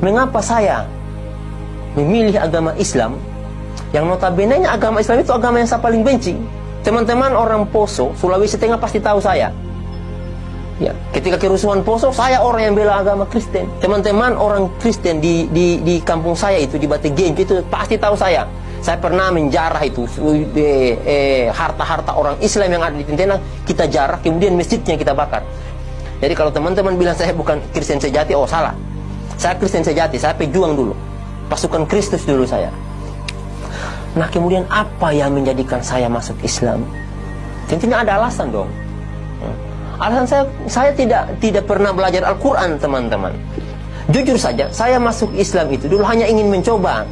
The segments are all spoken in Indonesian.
mengapa saya memilih agama Islam, yang notabene-nya agama Islam itu agama yang saya paling benci. Teman-teman orang Poso, Sulawesi Tengah pasti tahu saya. Ya, ketika kerusuhan Poso, saya orang yang bela agama Kristen. Teman-teman orang Kristen di kampung saya itu, di Batu Genjo itu pasti tahu saya. Saya pernah menjarah itu harta-harta orang Islam yang ada di Tentena, kita jarah, kemudian masjidnya kita bakar. Jadi kalau teman-teman bilang saya bukan Kristen sejati, oh salah. Saya Kristen sejati, saya pejuang dulu. Pasukan Kristus dulu saya. Nah, kemudian apa yang menjadikan saya masuk Islam? Tentunya ada alasan dong. Alasan saya tidak pernah belajar Al-Quran, teman-teman. Jujur saja, saya masuk Islam itu dulu hanya ingin mencoba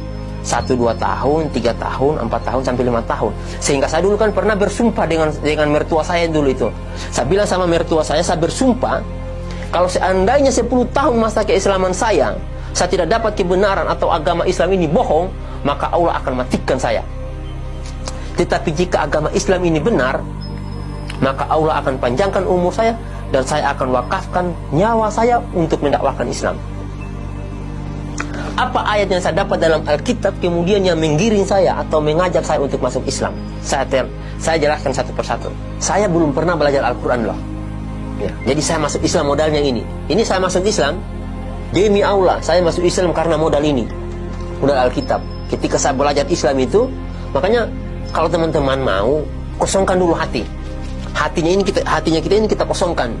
1, 2 tahun, 3 tahun, 4 tahun, sampai 5 tahun. Sehingga saya dulu kan pernah bersumpah dengan mertua saya dulu itu. Saya bilang sama mertua saya bersumpah, kalau seandainya 10 tahun masa keislaman saya tidak dapat kebenaran atau agama Islam ini bohong, maka Allah akan matikan saya. Tetapi jika agama Islam ini benar, maka Allah akan panjangkan umur saya, dan saya akan wakafkan nyawa saya untuk mendakwahkan Islam. Apa ayat yang saya dapat dalam Alkitab kemudian yang menggiring saya atau mengajak saya untuk masuk Islam? Saya jelaskan satu persatu. Saya belum pernah belajar Al-Quran loh. Ya, jadi saya masuk Islam modalnya ini. Ini saya masuk Islam, demi Allah, saya masuk Islam karena modal ini, modal Alkitab. Ketika saya belajar Islam itu, makanya kalau teman-teman mau, kosongkan dulu hati. Hatinya kita ini kita kosongkan.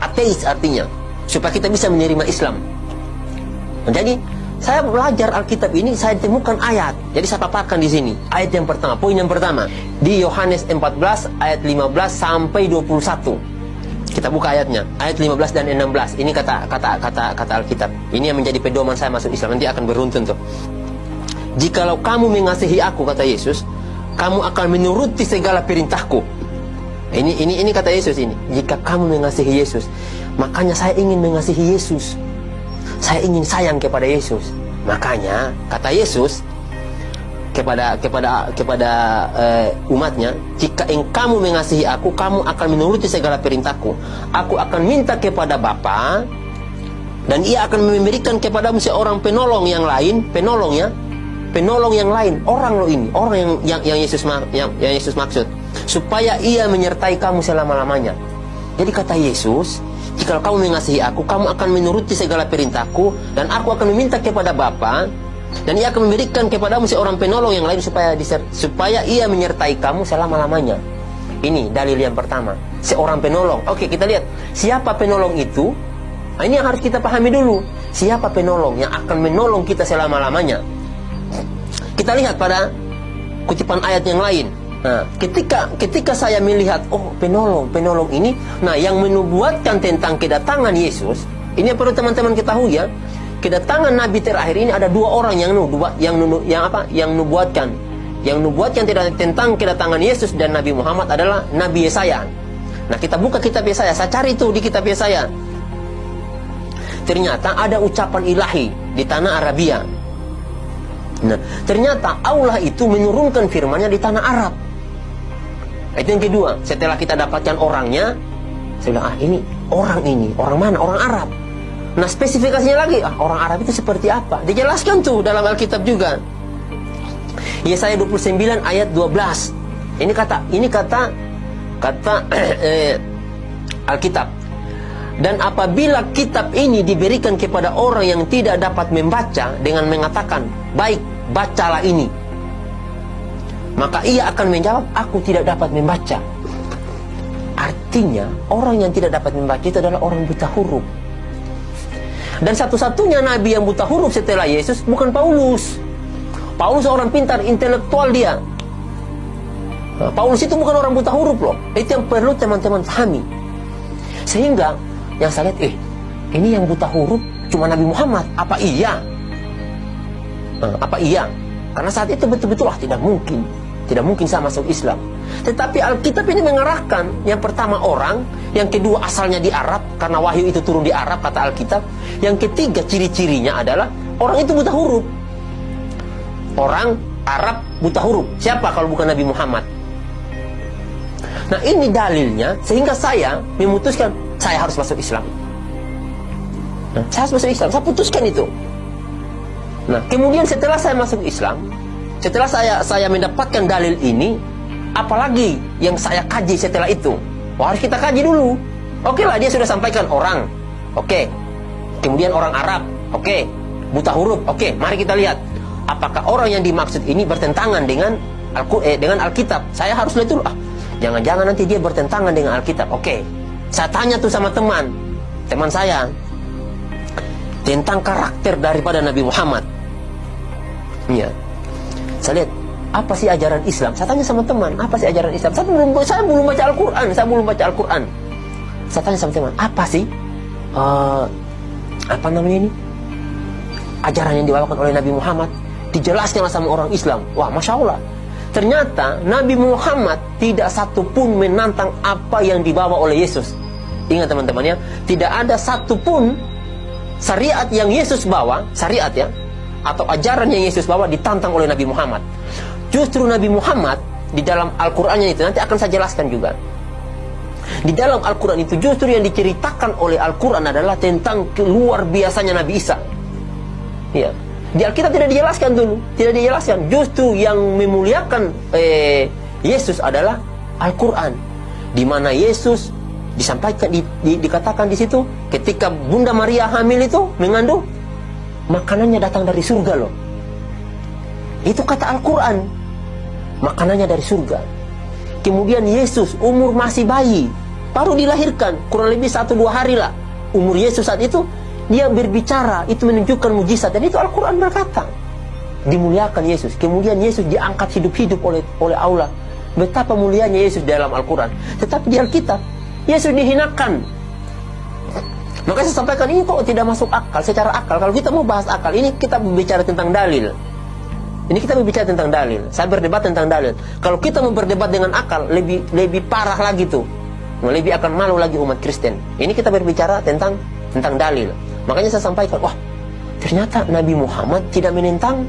Ateis artinya, supaya kita bisa menerima Islam. Jadi saya belajar Alkitab ini, saya temukan ayat. Jadi saya paparkan di sini. Ayat yang pertama, poin yang pertama di Yohanes 14 ayat 15 sampai 21. Kita buka ayatnya, ayat 15 dan 16. Ini kata Alkitab. Ini yang menjadi pedoman saya masuk Islam. Nanti akan beruntun tuh. Jikalau kamu mengasihi aku, kata Yesus, kamu akan menuruti segala perintahku. Ini kata Yesus ini. Jika kamu mengasihi Yesus, makanya saya ingin mengasihi Yesus. Saya ingin sayang kepada Yesus. Makanya kata Yesus kepada umatnya, jika kamu mengasihi aku, kamu akan menuruti segala perintahku. Aku akan minta kepada Bapa, dan Ia akan memberikan kepadamu seorang penolong yang lain, penolong yang lain, orang loh ini, orang yang Yesus maksud, supaya Ia menyertai kamu selama-lamanya. Jadi kata Yesus, jika kamu mengasihi aku, kamu akan menuruti segala perintahku, dan aku akan meminta kepada Bapa, dan Ia akan memberikan kepadamu seorang penolong yang lain, supaya Ia menyertai kamu selama-lamanya. Ini dalil yang pertama, seorang penolong. Oke, kita lihat siapa penolong itu. Nah, ini yang harus kita pahami dulu. Siapa penolong yang akan menolong kita selama-lamanya? Kita lihat pada kutipan ayat yang lain. Nah, ketika saya melihat, oh, penolong ini, nah, yang menubuatkan tentang kedatangan Yesus, ini yang perlu teman-teman ketahui ya. Kedatangan Nabi terakhir ini ada 2 orang yang nubuatkan. Yang nubuatkan tentang kedatangan Yesus dan Nabi Muhammad adalah Nabi Yesaya. Nah, kita buka kitab Yesaya. Saya cari itu di kitab Yesaya. Ternyata ada ucapan ilahi di tanah Arabia. Nah, ternyata Allah itu menurunkan firman-Nya di tanah Arab. Itu yang kedua. Setelah kita dapatkan orangnya, saya bilang, ini orang mana? Orang Arab. Nah, spesifikasinya lagi, orang Arab itu seperti apa? Dijelaskan tuh dalam Alkitab juga. Yesaya 29 ayat 12. Ini kata Alkitab. Dan apabila kitab ini diberikan kepada orang yang tidak dapat membaca dengan mengatakan, baik, bacalah ini, maka ia akan menjawab, aku tidak dapat membaca. Artinya, orang yang tidak dapat membaca itu adalah orang buta huruf. Dan satu-satunya nabi yang buta huruf setelah Yesus bukan Paulus. Paulus orang pintar, intelektual dia. Nah, Paulus itu bukan orang buta huruf loh. Itu yang perlu teman-teman pahami. Sehingga yang saya lihat, ini yang buta huruf cuma Nabi Muhammad. Apa iya? Apa iya? Karena saat itu betul-betul tidak mungkin. Tidak mungkin saya masuk Islam. Tetapi Alkitab ini mengarahkan, yang pertama orang, yang kedua asalnya di Arab, karena wahyu itu turun di Arab, kata Alkitab. Yang ketiga ciri-cirinya adalah orang itu buta huruf. Orang Arab buta huruf. Siapa kalau bukan Nabi Muhammad? Nah, ini dalilnya, sehingga saya memutuskan saya harus masuk Islam. Saya harus masuk Islam. Saya putuskan itu. Nah, kemudian setelah saya masuk Islam, setelah saya mendapatkan dalil ini, apalagi yang saya kaji setelah itu? Wah, harus kita kaji dulu. Oke lah, dia sudah sampaikan orang. Oke. Kemudian orang Arab. Oke. Buta huruf. Oke, mari kita lihat. Apakah orang yang dimaksud ini bertentangan dengan Alkitab? Saya harus lihat dulu. Jangan-jangan nanti dia bertentangan dengan Alkitab. Oke. Saya tanya tuh sama teman saya tentang karakter daripada Nabi Muhammad. Iya. Saya lihat, apa sih ajaran Islam? Saya tanya sama teman, apa sih ajaran Islam? Saya belum baca Al-Quran. Saya tanya sama teman, apa sih apa namanya ini, ajaran yang dibawakan oleh Nabi Muhammad? Dijelaskanlah sama orang Islam. Wah, Masya Allah, ternyata Nabi Muhammad tidak satupun menantang apa yang dibawa oleh Yesus. Ingat teman-teman ya, tidak ada satupun syariat yang Yesus bawa, syariat ya, atau ajaran yang Yesus bawa ditantang oleh Nabi Muhammad. Justru Nabi Muhammad di dalam Al-Qur'annya itu, nanti akan saya jelaskan juga. Di dalam Al-Qur'an itu justru yang diceritakan oleh Al-Qur'an adalah tentang luar biasanya Nabi Isa. Ya. Di Alkitab tidak dijelaskan dulu, tidak dijelaskan. Justru yang memuliakan Yesus adalah Al-Qur'an, di mana Yesus disampaikan, dikatakan di situ ketika Bunda Maria hamil itu mengandung, makanannya datang dari surga loh. Itu kata Al-Quran, makanannya dari surga. Kemudian Yesus umur masih bayi, baru dilahirkan, kurang lebih 1-2 hari lah umur Yesus saat itu, dia berbicara, itu menunjukkan mujizat. Dan itu Al-Quran berkata, dimuliakan Yesus. Kemudian Yesus diangkat hidup-hidup oleh Allah. Betapa mulianya Yesus dalam Al-Quran. Tetapi di Alkitab, Yesus dihinakan. Maka saya sampaikan, ini kok tidak masuk akal, secara akal. Kalau kita mau bahas akal, ini kita berbicara tentang dalil. Ini kita berbicara tentang dalil. Saya berdebat tentang dalil. Kalau kita mau berdebat dengan akal, lebih parah lagi tuh. Lebih akan malu lagi umat Kristen. Ini kita berbicara tentang dalil. Makanya saya sampaikan, wah, ternyata Nabi Muhammad tidak menentang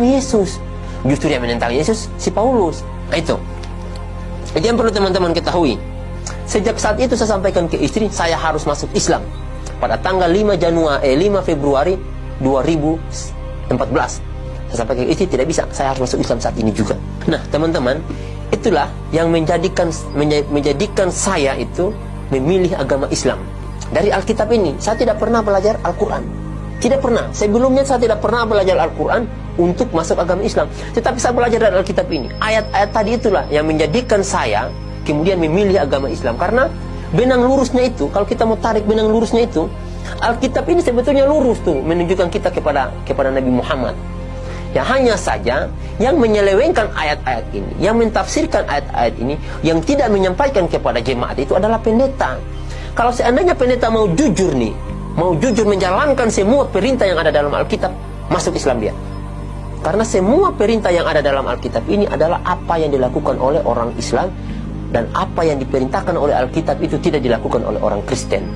Yesus. Justru yang menentang Yesus si Paulus. Nah itu yang perlu teman-teman ketahui. Sejak saat itu saya sampaikan ke istri, saya harus masuk Islam. Pada tanggal 5 Februari 2014. Saya sampaikan ke istri, tidak bisa, saya harus masuk Islam saat ini juga. Nah, teman-teman, itulah yang menjadikan saya itu memilih agama Islam. Dari Alkitab ini, saya tidak pernah belajar Al-Quran. Tidak pernah. Sebelumnya saya tidak pernah belajar Al-Quran untuk masuk agama Islam. Tetapi saya belajar dari Alkitab ini. Ayat-ayat tadi itulah yang menjadikan saya kemudian memilih agama Islam. Karena benang lurusnya itu, kalau kita mau tarik benang lurusnya itu, Alkitab ini sebetulnya lurus tuh, menunjukkan kita kepada Nabi Muhammad. Ya, hanya saja yang menyelewengkan ayat-ayat ini, yang mentafsirkan ayat-ayat ini, yang tidak menyampaikan kepada jemaat itu adalah pendeta. Kalau seandainya pendeta mau jujur nih, mau jujur menjalankan semua perintah yang ada dalam Alkitab, masuk Islam dia. Karena semua perintah yang ada dalam Alkitab ini adalah apa yang dilakukan oleh orang Islam, dan apa yang diperintahkan oleh Alkitab itu tidak dilakukan oleh orang Kristen.